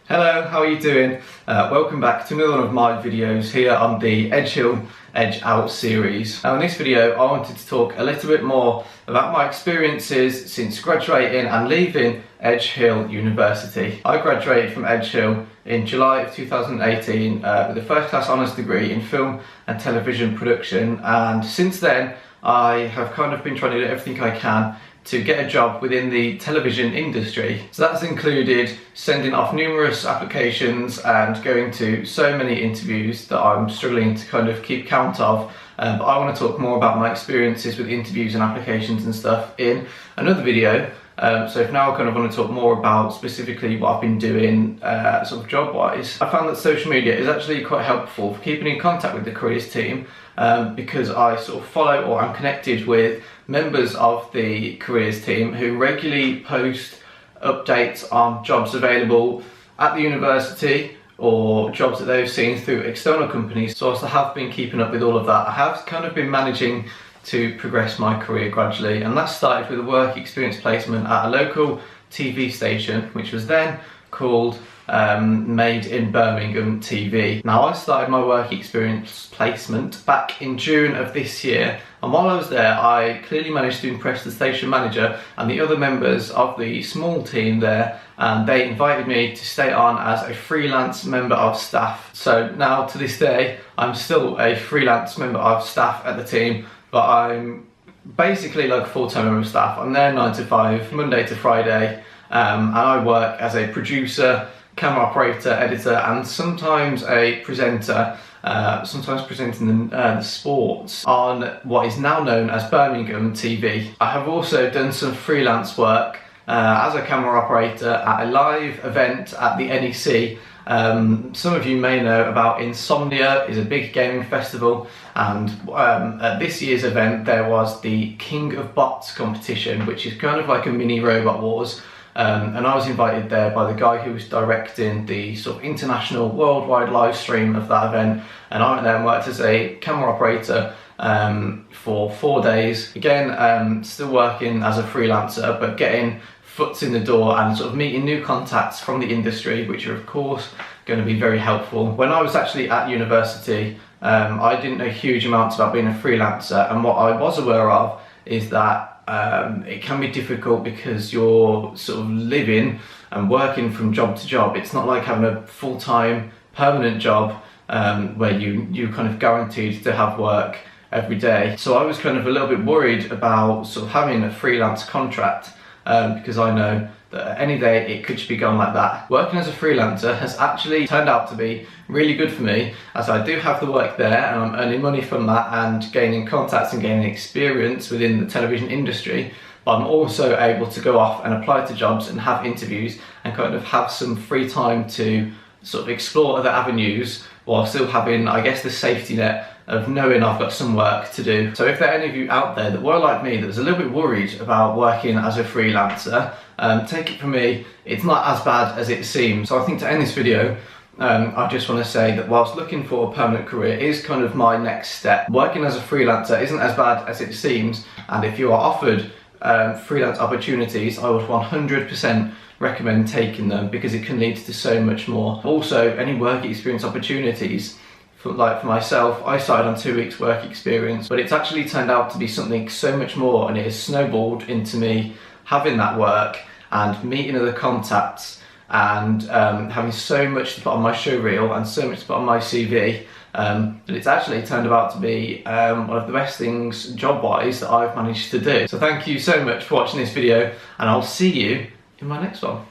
Hello, how are you doing? Welcome back to another one of my videos here on the EHU Edge Out series. Now in this video I wanted to talk a little bit more about my experiences since graduating and leaving Edge Hill University. I graduated from Edge Hill in July of 2018 with a first class honours degree in film and television production, and since then I have kind of been trying to do everything I can to get a job within the television industry. So that's included sending off numerous applications and going to so many interviews that I'm struggling to kind of keep count of. But I want to talk more about my experiences with interviews and applications and stuff in another video. So for now I kind of want to talk more about specifically what I've been doing sort of job wise. I found that social media is actually quite helpful for keeping in contact with the careers team because I sort of follow or I'm connected with members of the careers team who regularly post updates on jobs available at the university or jobs that they've seen through external companies. So I have been keeping up with all of that. I have kind of been managing to progress my career gradually, and that started with a work experience placement at a local TV station which was then called Made in Birmingham TV. Now I started my work experience placement back in June of this year, and while I was there I clearly managed to impress the station manager and the other members of the small team there, and they invited me to stay on as a freelance member of staff. So now to this day I'm still a freelance member of staff at the team, but I'm basically like a full-time member of staff. I'm there 9 to 5, Monday to Friday, and I work as a producer, camera operator, editor, and sometimes a presenter, sometimes presenting the sports on what is now known as Birmingham TV. I have also done some freelance work as a camera operator at a live event at the NEC. Some of you may know about Insomnia, is a big gaming festival, and at this year's event there was the King of Bots competition, which is kind of like a mini Robot Wars. And I was invited there by the guy who was directing the sort of international worldwide live stream of that event, and I went there and worked as a camera operator for 4 days. Again, still working as a freelancer, but getting foots in the door and sort of meeting new contacts from the industry, which are of course going to be very helpful. When I was actually at university, I didn't know huge amounts about being a freelancer, and what I was aware of is that it can be difficult because you're sort of living and working from job to job. It's not like having a full-time permanent job where you're kind of guaranteed to have work every day. So I was kind of a little bit worried about sort of having a freelance contract because I know that any day it could just be gone like that. Working as a freelancer has actually turned out to be really good for me, as I do have the work there and I'm earning money from that and gaining contacts and gaining experience within the television industry, but I'm also able to go off and apply to jobs and have interviews and kind of have some free time to sort of explore other avenues while still having, I guess, the safety net of knowing I've got some work to do. So if there are any of you out there that were like me, that was a little bit worried about working as a freelancer, take it from me, it's not as bad as it seems. So I think to end this video, I just want to say that whilst looking for a permanent career is kind of my next step, working as a freelancer isn't as bad as it seems, and if you are offered freelance opportunities, I would 100% recommend taking them because it can lead to so much more. Also, any work experience opportunities, for myself, I started on 2 weeks work experience, but it's actually turned out to be something so much more, and it has snowballed into me having that work and meeting other contacts and having so much to put on my show reel and so much to put on my CV that it's actually turned out to be one of the best things job-wise that I've managed to do. So thank you so much for watching this video, and I'll see you in my next one.